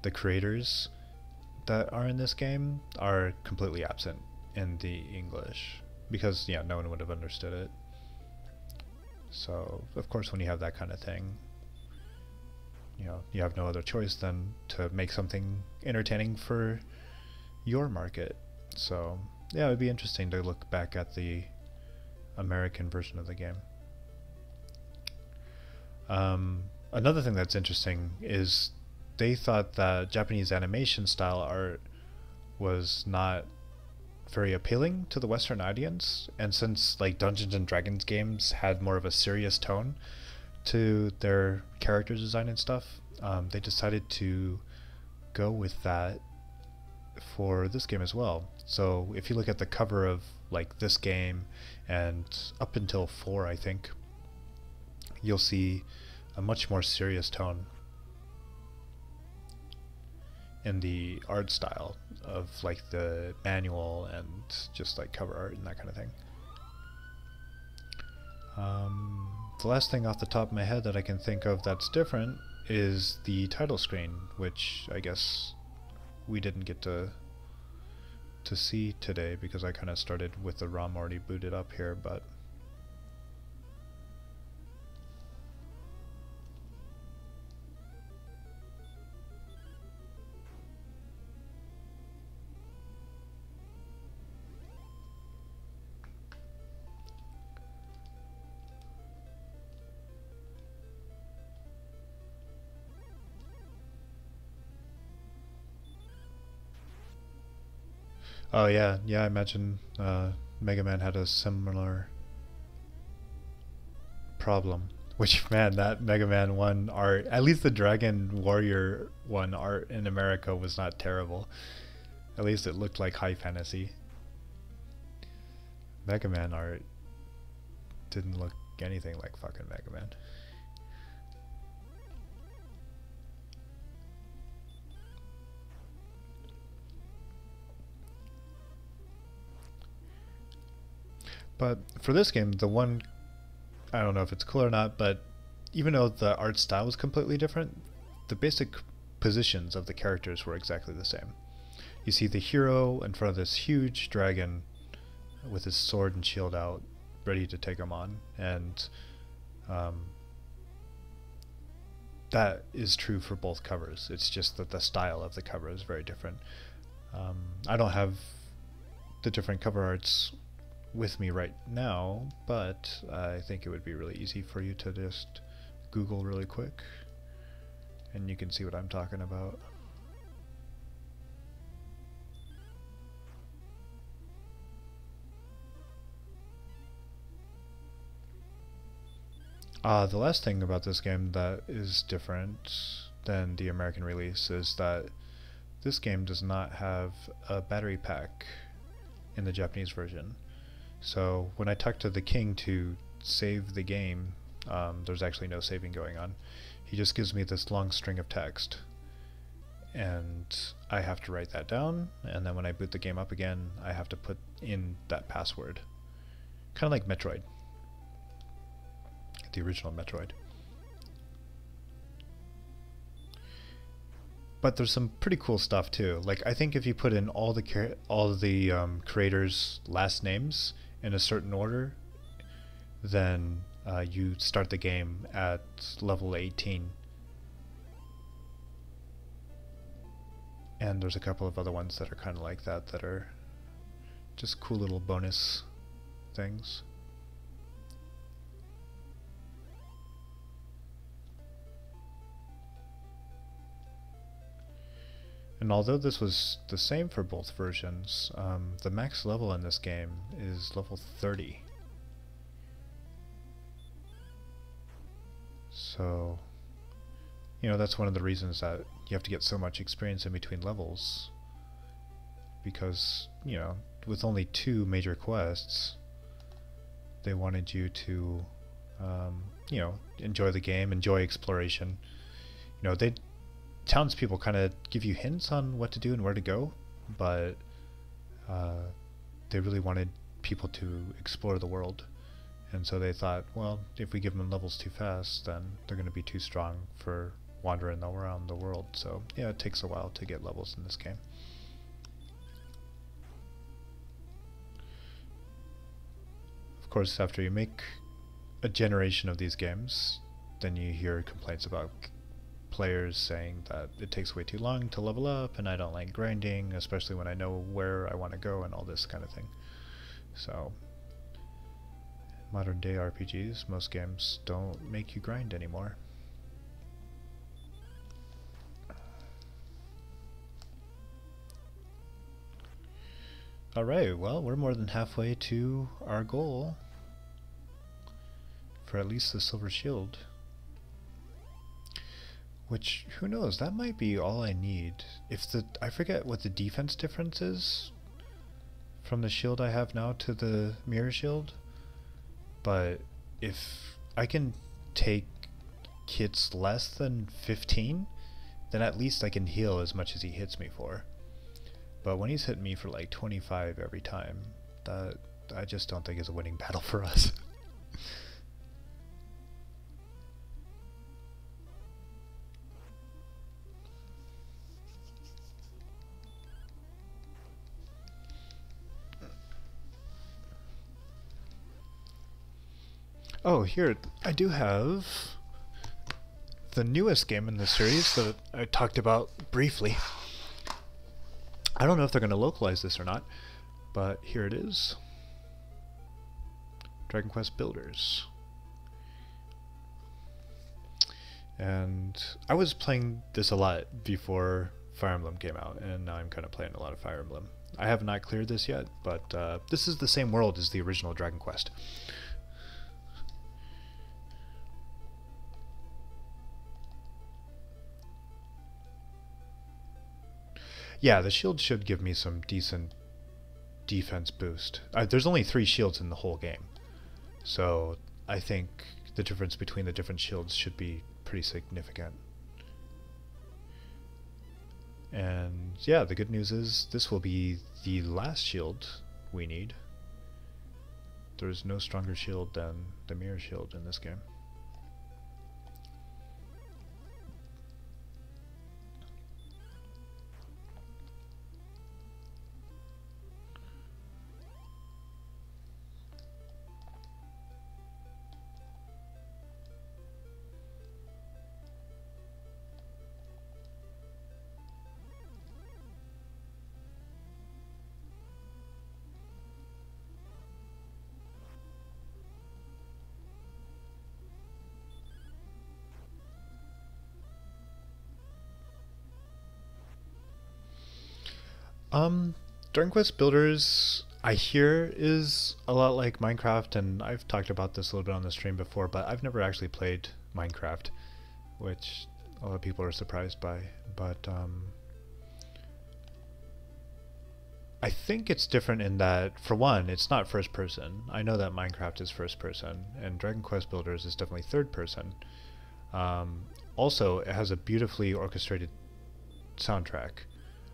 the creators that are in this game are completely absent in the English because yeah, no one would have understood it. So of course when you have that kind of thing, you know, you have no other choice than to make something entertaining for your market. So yeah, it would be interesting to look back at the American version of the game. Another thing that's interesting is they thought that Japanese animation style art was not very appealing to the Western audience, and since like Dungeons and Dragons games had more of a serious tone to their character design and stuff, they decided to go with that for this game as well. So if you look at the cover of like this game and up until 4, I think, you'll see a much more serious tone in the art style of like the manual and just like cover art and that kind of thing. The last thing off the top of my head that I can think of that's different is the title screen, which I guess we didn't get to see today because I kind of started with the ROM already booted up here, but oh yeah, I imagine Mega Man had a similar problem. Which, man, that Mega Man 1 art, at least the Dragon Warrior 1 art in America was not terrible. At least it looked like high fantasy. Mega Man art didn't look anything like fucking Mega Man. But for this game, the one, I don't know if it's cool or not, but even though the art style was completely different, the basic positions of the characters were exactly the same. You see the hero in front of this huge dragon with his sword and shield out, ready to take him on, and that is true for both covers. It's just that the style of the cover is very different. I don't have the different cover arts with me right now, but I think it would be really easy for you to just Google really quick and you can see what I'm talking about. The last thing about this game that is different than the American release is that this game does not have a battery pack in the Japanese version. So when I talk to the king to save the game, there's actually no saving going on. He just gives me this long string of text, and I have to write that down, and then when I boot the game up again, I have to put in that password. Kind of like Metroid, the original Metroid. But there's some pretty cool stuff too. Like I think if you put in all the creators' last names in a certain order, then you start the game at level 18. And there's a couple of other ones that are kind of like that, that are just cool little bonus things. And although this was the same for both versions, the max level in this game is level 30. So, you know, that's one of the reasons that you have to get so much experience in between levels. Because, you know, with only 2 major quests, they wanted you to, you know, enjoy the game, enjoy exploration. You know, townspeople kind of give you hints on what to do and where to go, but they really wanted people to explore the world. And so they thought, well, if we give them levels too fast, then they're going to be too strong for wandering around the world. So yeah, it takes a while to get levels in this game. Of course, after you make a generation of these games, then you hear complaints about players saying that it takes way too long to level up and I don't like grinding, especially when I know where I want to go and all this kind of thing. So modern day RPGs, most games don't make you grind anymore. Alright, well, we're more than halfway to our goal for at least the Silver Shield. Which, who knows, that might be all I need. If I forget what the defense difference is from the shield I have now to the mirror shield, but if I can take hits less than 15, then at least I can heal as much as he hits me for. But when he's hitting me for like 25 every time, that I just don't think is a winning battle for us. Oh, here, I do have the newest game in the series that I talked about briefly. I don't know if they're going to localize this or not, but here it is. Dragon Quest Builders. And I was playing this a lot before Fire Emblem came out, and now I'm kind of playing a lot of Fire Emblem. I have not cleared this yet, but this is the same world as the original Dragon Quest. Yeah, the shield should give me some decent defense boost. There's only 3 shields in the whole game, so I think the difference between the different shields should be pretty significant. And yeah, the good news is this will be the last shield we need. There's no stronger shield than the mirror shield in this game. Dragon Quest Builders, I hear, is a lot like Minecraft, and I've talked about this a little bit on the stream before, but I've never actually played Minecraft, which a lot of people are surprised by. But I think it's different in that, for one, it's not first person. I know that Minecraft is first person, and Dragon Quest Builders is definitely third person. Also, it has a beautifully orchestrated soundtrack.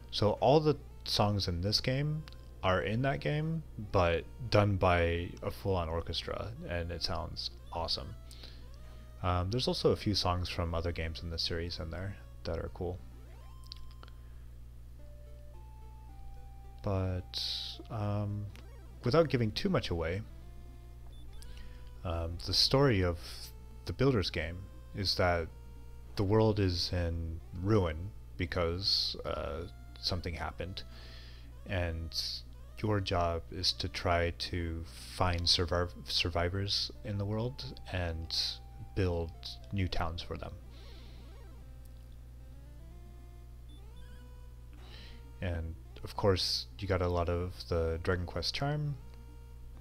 So all the songs in this game are in that game, but done by a full-on orchestra, and it sounds awesome. There's also a few songs from other games in the series in there that are cool. But without giving too much away, the story of the Builders game is that the world is in ruin because something happened, and your job is to try to find survivors in the world and build new towns for them. And of course you got a lot of the Dragon Quest charm,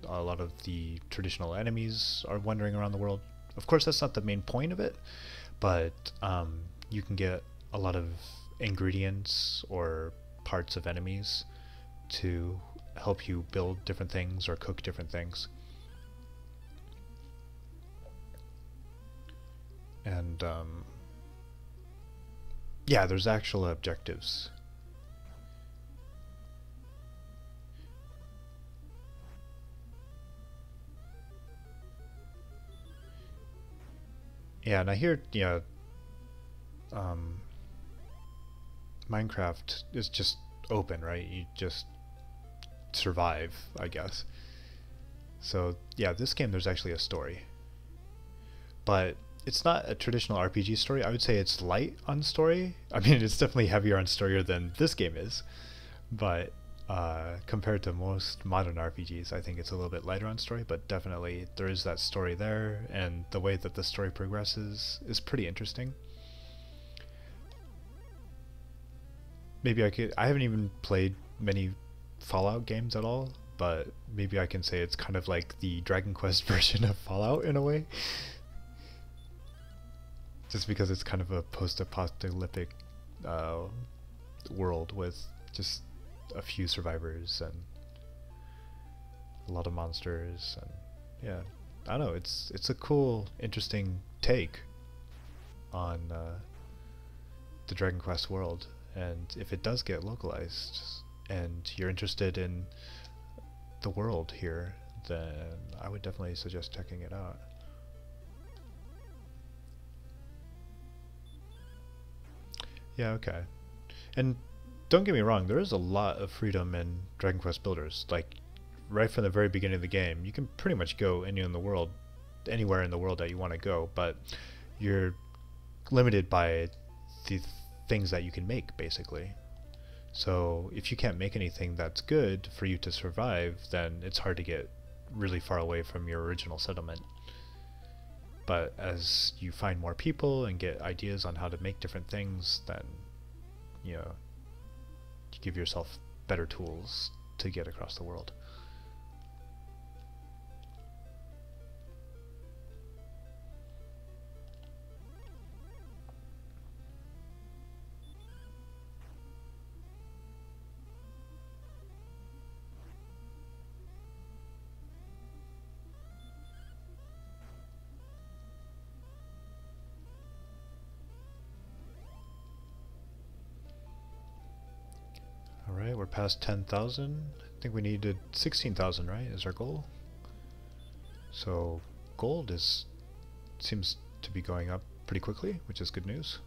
a lot of the traditional enemies are wandering around the world. Of course that's not the main point of it, but you can get a lot of ingredients or parts of enemies to help you build different things or cook different things. And yeah, there's actual objectives. Yeah, and I hear, you know, um, Minecraft is just open, right? You just survive, I guess. So yeah, this game there's actually a story, but it's not a traditional RPG story. I would say it's light on story. I mean, it's definitely heavier on story than this game is, but compared to most modern RPGs, I think it's a little bit lighter on story, but definitely there is that story there, and the way that the story progresses is pretty interesting. Maybe I haven't even played many Fallout games at all, but maybe I can say it's kind of like the Dragon Quest version of Fallout in a way, just because it's kind of a post-apocalyptic uh, world with just a few survivors and a lot of monsters, and yeah, I don't know. It's a cool, interesting take on the Dragon Quest world, and if it does get localized and you're interested in the world here, then I would definitely suggest checking it out. Yeah, okay. And don't get me wrong, there is a lot of freedom in Dragon Quest Builders. Like, right from the very beginning of the game, you can pretty much go anywhere in the world that you want to go, but you're limited by the things that you can make, basically. So if you can't make anything that's good for you to survive, then it's hard to get really far away from your original settlement. But as you find more people and get ideas on how to make different things, then you know, you give yourself better tools to get across the world. Alright, we're past 10,000. I think we needed 16,000, right, is our goal? So gold seems to be going up pretty quickly, which is good news.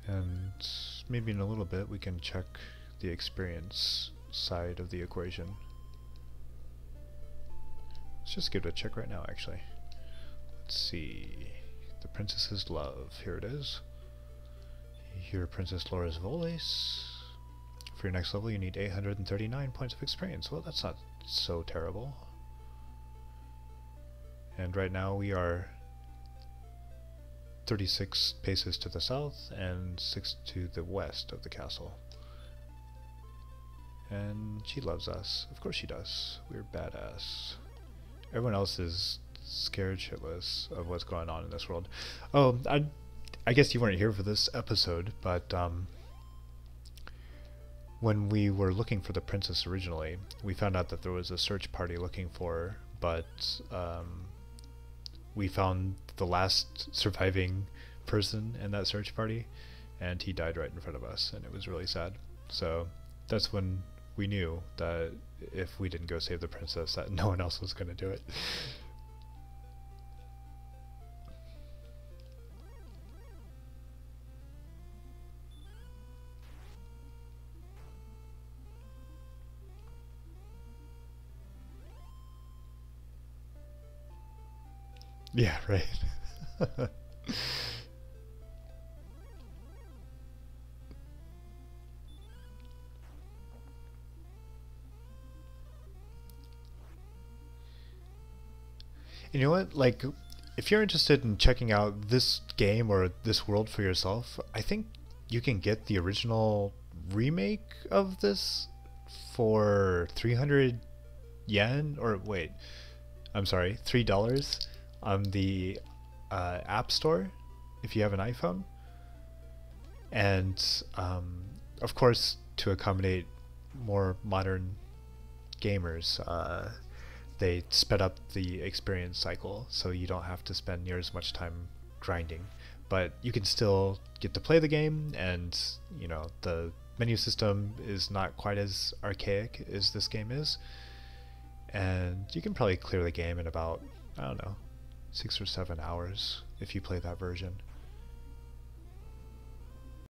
And maybe in a little bit we can check the experience side of the equation. Let's just give it a check right now, actually. Let's see. The Princess's Love. Here it is. You hear Princess Laura's voice. For your next level, you need 839 points of experience. Well, that's not so terrible. And right now we are 36 paces to the south and 6 to the west of the castle. And she loves us. Of course she does. We're badass. Everyone else is scared shitless of what's going on in this world. Oh, I guess you weren't here for this episode, but when we were looking for the princess originally, we found out that there was a search party looking for her, but we found the last surviving person in that search party, and he died right in front of us, and it was really sad. So that's when we knew that if we didn't go save the princess, that no one else was going to do it. Yeah, right. You know what? Like, if you're interested in checking out this game or this world for yourself, I think you can get the original remake of this for 300 yen, or wait, I'm sorry, $3 on the App Store if you have an iPhone. And of course, to accommodate more modern gamers, they sped up the experience cycle so you don't have to spend near as much time grinding. But you can still get to play the game, and you know, the menu system is not quite as archaic as this game is. And you can probably clear the game in about, I don't know, 6 or 7 hours if you play that version.